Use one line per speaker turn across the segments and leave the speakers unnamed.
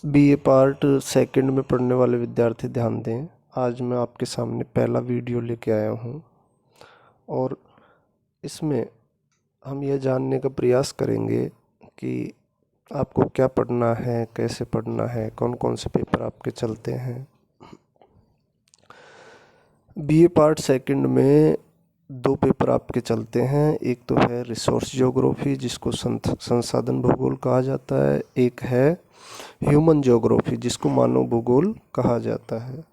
BA part second में पढ़ने वाले विद्यार्थी ध्यान दें। आज मैं आपके सामने पहला वीडियो लेके आया हूँ और इसमें हम यह जानने का प्रयास करेंगे कि आपको क्या पढ़ना है, कैसे पढ़ना है, कौन कौन से पेपर आपके चलते हैं। बीए पार्ट सेकंड में दो पेपर आपके चलते हैं। एक तो है रिसोर्स ज्योग्राफी जिसको संसाधन भूगोल कहा जाता है, एक है ह्यूमन ज्योग्राफी जिसको मानव भूगोल कहा जाता है।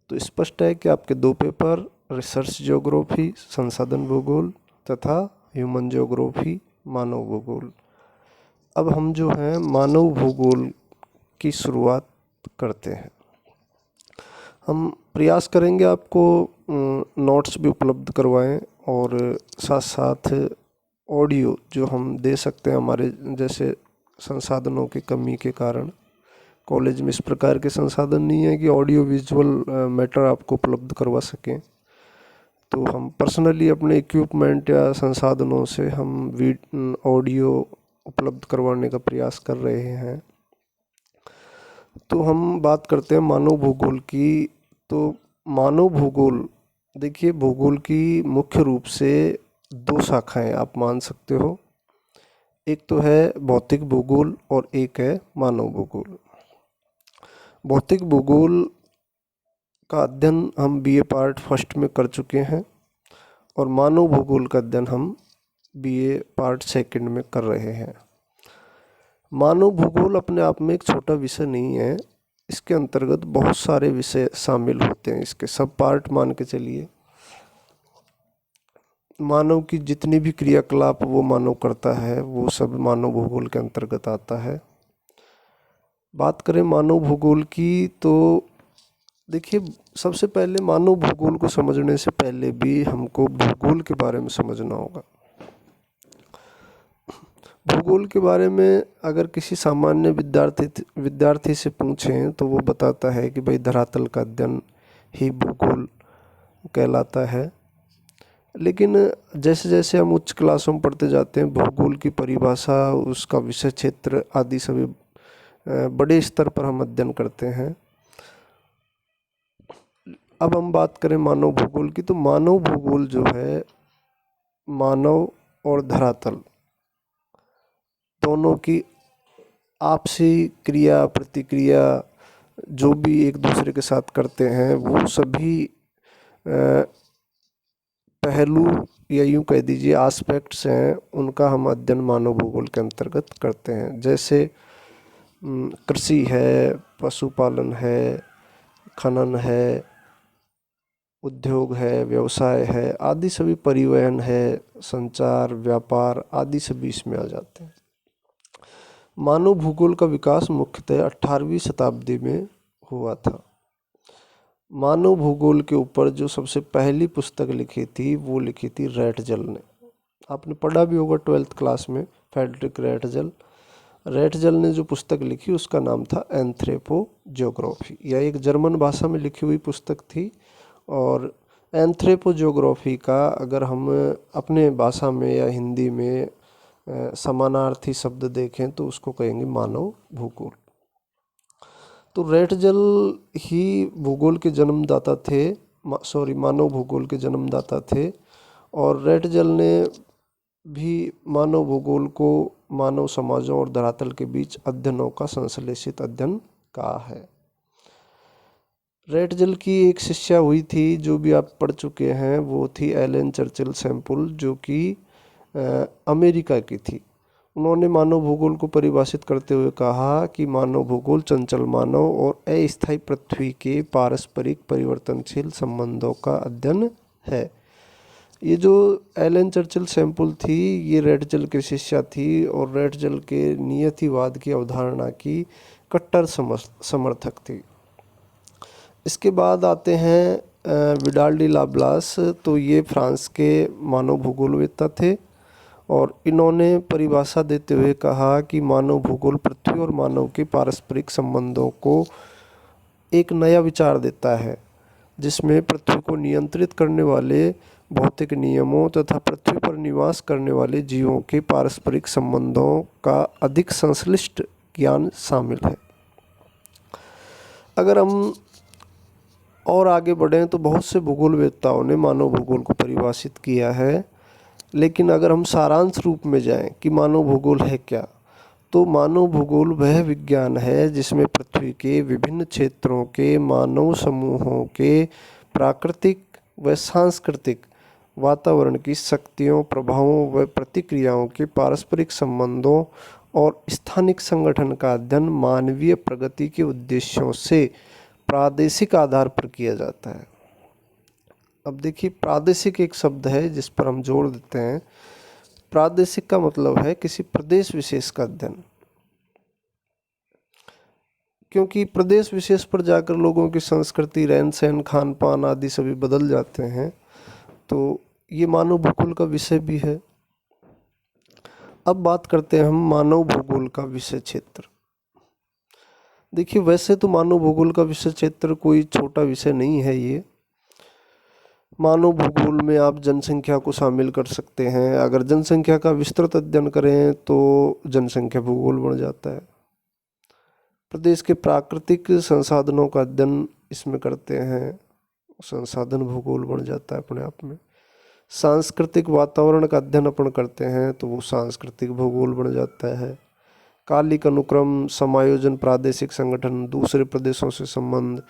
तो स्पष्ट है कि आपके दो पेपर रिसर्च ज्योग्राफी संसाधन भूगोल तथा ह्यूमन ज्योग्राफी मानव भूगोल। अब हम जो है मानव भूगोल की शुरुआत करते हैं। हम प्रयास करेंगे आपको नोट्स भी उपलब्ध करवाएं और साथ साथ ऑडियो जो हम दे सकते हैं। हमारे जैसे संसाधनों की कमी के कारण कॉलेज में इस प्रकार के संसाधन नहीं है कि ऑडियो विजुअल मैटर आपको उपलब्ध करवा सकें। तो हम पर्सनली अपने इक्विपमेंट या संसाधनों से हम ऑडियो उपलब्ध करवाने का प्रयास कर रहे हैं। तो हम बात करते हैं मानव भूगोल की। तो मानव भूगोल, देखिए भूगोल की मुख्य रूप से दो शाखाएं आप मान सकते हो। एक तो है भौतिक भूगोल और एक है मानव भूगोल। भौतिक भूगोल का अध्ययन हम बीए पार्ट फर्स्ट में कर चुके हैं और मानव भूगोल का अध्ययन हम बीए पार्ट सेकंड में कर रहे हैं। मानव भूगोल अपने आप में एक छोटा विषय नहीं है, इसके अंतर्गत बहुत सारे विषय शामिल होते हैं। इसके सब पार्ट मान के चलिए। मानव की जितनी भी क्रियाकलाप वो मानव करता है वो सब मानव भूगोल के अंतर्गत आता है। बात करें मानव भूगोल की तो देखिए सबसे पहले मानव भूगोल को समझने से पहले भी हमको भूगोल के बारे में समझना होगा। भूगोल के बारे में अगर किसी सामान्य विद्यार्थी से पूछें तो वो बताता है कि भाई धरातल का अध्ययन ही भूगोल कहलाता है। लेकिन जैसे जैसे हम उच्च क्लासों में पढ़ते जाते हैं भूगोल की परिभाषा, उसका विषय क्षेत्र आदि सभी बड़े स्तर पर हम अध्ययन करते हैं। अब हम बात करें मानव भूगोल की तो मानव भूगोल जो है मानव और धरातल दोनों की आपसी क्रिया प्रतिक्रिया जो भी एक दूसरे के साथ करते हैं वो सभी पहलू या यूँ कह दीजिए एस्पेक्ट्स हैं, उनका हम अध्ययन मानव भूगोल के अंतर्गत करते हैं। जैसे कृषि है, पशुपालन है, खनन है, उद्योग है, व्यवसाय है आदि सभी, परिवहन है, संचार, व्यापार आदि सभी इसमें आ जाते हैं। मानव भूगोल का विकास मुख्यतः 18वीं शताब्दी में हुआ था। मानव भूगोल के ऊपर जो सबसे पहली पुस्तक लिखी थी वो लिखी थी रैटजल ने। आपने पढ़ा भी होगा 12th क्लास में, फ्रेडरिक रैटजल। रैटजल ने जो पुस्तक लिखी उसका नाम था एंथ्रोपोज्योग्राफी। यह एक जर्मन भाषा में लिखी हुई पुस्तक थी और एंथ्रोपोज्योग्राफी का अगर हम अपने भाषा में या हिंदी में समानार्थी शब्द देखें तो उसको कहेंगे मानव भूगोल। तो रैटजल ही भूगोल के जन्मदाता थे, मानव भूगोल के जन्मदाता थे। और रैटजल ने भी मानव भूगोल को मानव समाजों और धरातल के बीच अध्ययनों का संश्लेषित अध्ययन कहा है। रैटजल की एक शिष्या हुई थी जो भी आप पढ़ चुके हैं, वो थी एलन चर्चिल सैंपुल जो कि अमेरिका की थी। उन्होंने मानव भूगोल को परिभाषित करते हुए कहा कि मानव भूगोल चंचल मानव और अस्थायी पृथ्वी के पारस्परिक परिवर्तनशील संबंधों का अध्ययन है। ये जो एलन चर्चिल सैंपुल थी ये रैटजल की शिष्या थी और रैटजल के नियतिवाद की अवधारणा की कट्टर समर्थक थी। इसके बाद आते हैं विडाल डी लाब्लास। तो ये फ्रांस के मानव भूगोलवेत्ता थे और इन्होंने परिभाषा देते हुए कहा कि मानव भूगोल पृथ्वी और मानव के पारस्परिक संबंधों को एक नया विचार देता है जिसमें पृथ्वी को नियंत्रित करने वाले भौतिक नियमों तथा पृथ्वी पर निवास करने वाले जीवों के पारस्परिक संबंधों का अधिक संश्लिष्ट विज्ञान शामिल है। अगर हम और आगे बढ़ें तो बहुत से भूगोलवेत्ताओं ने मानव भूगोल को परिभाषित किया है, लेकिन अगर हम सारांश रूप में जाएं कि मानव भूगोल है क्या, तो मानव भूगोल वह विज्ञान है जिसमें पृथ्वी के विभिन्न क्षेत्रों के मानव समूहों के प्राकृतिक व सांस्कृतिक वातावरण की शक्तियों, प्रभावों व प्रतिक्रियाओं के पारस्परिक संबंधों और स्थानिक संगठन का अध्ययन मानवीय प्रगति के उद्देश्यों से प्रादेशिक आधार पर किया जाता है। अब देखिए, प्रादेशिक एक शब्द है जिस पर हम जोड़ देते हैं। प्रादेशिक का मतलब है किसी प्रदेश विशेष का अध्ययन, क्योंकि प्रदेश विशेष पर जाकर लोगों की संस्कृति, रहन सहन, खान पान आदि सभी बदल जाते हैं, तो ये मानव भूगोल का विषय भी है। अब बात करते हैं हम मानव भूगोल का विषय क्षेत्र। देखिए, वैसे तो मानव भूगोल का विषय क्षेत्र कोई छोटा विषय नहीं है। ये मानव भूगोल में आप जनसंख्या को शामिल कर सकते हैं। अगर जनसंख्या का विस्तृत अध्ययन करें तो जनसंख्या भूगोल बन जाता है। प्रदेश के प्राकृतिक संसाधनों का अध्ययन इसमें करते हैं, संसाधन भूगोल बन जाता है अपने आप में। सांस्कृतिक वातावरण का अध्ययन अपन करते हैं तो वो सांस्कृतिक भूगोल बन जाता है। कालिक अनुक्रम, समायोजन, प्रादेशिक संगठन, दूसरे प्रदेशों से संबंध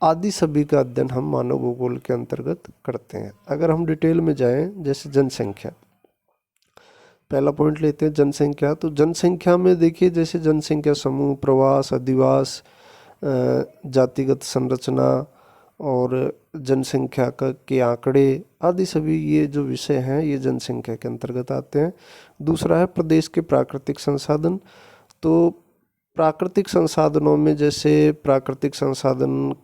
आदि सभी का अध्ययन हम मानव भूगोल के अंतर्गत करते हैं। अगर हम डिटेल में जाएं, जैसे जनसंख्या, पहला पॉइंट लेते हैं जनसंख्या। तो जनसंख्या में देखिए, जैसे जनसंख्या समूह, प्रवास, अधिवास, जातिगत संरचना और जनसंख्या के आंकड़े आदि सभी ये जो विषय हैं ये जनसंख्या के अंतर्गत आते हैं। दूसरा है प्रदेश के प्राकृतिक संसाधन। तो प्राकृतिक संसाधनों में जैसे प्राकृतिक संसाधन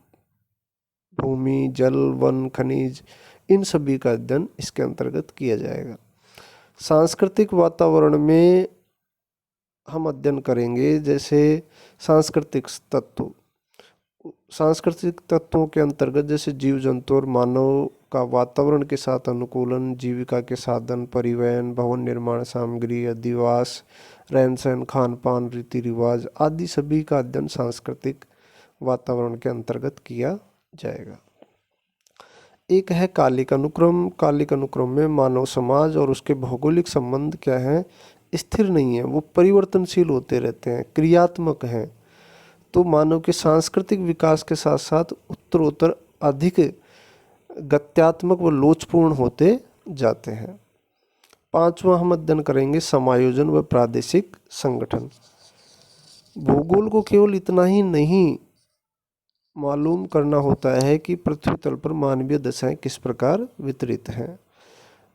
भूमि, जल, वन, खनिज, इन सभी का अध्ययन इसके अंतर्गत किया जाएगा। सांस्कृतिक वातावरण में हम अध्ययन करेंगे जैसे सांस्कृतिक तत्व। सांस्कृतिक तत्वों के अंतर्गत जैसे जीव जंतु और मानव का वातावरण के साथ अनुकूलन, जीविका के साधन, परिवहन, भवन निर्माण सामग्री, अधिवास, रहन सहन, खान पान, रीति रिवाज आदि सभी का अध्ययन सांस्कृतिक वातावरण के अंतर्गत किया जाएगा। एक है कालिक अनुक्रम। कालिक अनुक्रम में मानव समाज और उसके भौगोलिक संबंध क्या हैं, स्थिर नहीं है, वो परिवर्तनशील होते रहते हैं, क्रियात्मक हैं। तो मानव के सांस्कृतिक विकास के साथ साथ उत्तरोत्तर अधिक गत्यात्मक व लोचपूर्ण होते जाते हैं। पांचवा हम अध्ययन करेंगे समायोजन व प्रादेशिक संगठन। भूगोल को केवल इतना ही नहीं मालूम करना होता है कि पृथ्वी तल पर मानवीय दशाएं किस प्रकार वितरित हैं,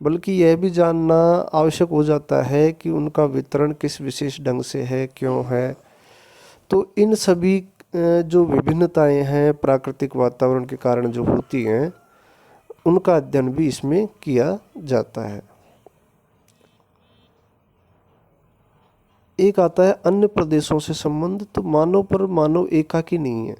बल्कि यह भी जानना आवश्यक हो जाता है कि उनका वितरण किस विशेष ढंग से है, क्यों है। तो इन सभी जो विभिन्नताएं हैं प्राकृतिक वातावरण के कारण जो होती हैं, उनका अध्ययन भी इसमें किया जाता है। एक आता है अन्य प्रदेशों से संबंध। तो मानव पर मानव एकाकी नहीं है,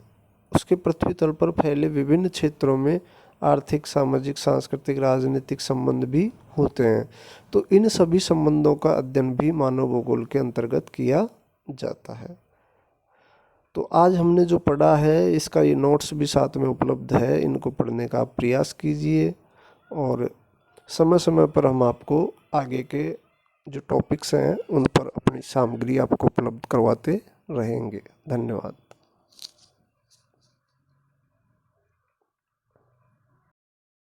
उसके पृथ्वी तल पर फैले विभिन्न क्षेत्रों में आर्थिक, सामाजिक, सांस्कृतिक, राजनीतिक संबंध भी होते हैं। तो इन सभी संबंधों का अध्ययन भी मानव भूगोल के अंतर्गत किया जाता है। तो आज हमने जो पढ़ा है इसका ये नोट्स भी साथ में उपलब्ध है, इनको पढ़ने का आप प्रयास कीजिए और समय समय पर हम आपको आगे के जो टॉपिक्स हैं उन पर अपनी सामग्री आपको उपलब्ध करवाते रहेंगे। धन्यवाद।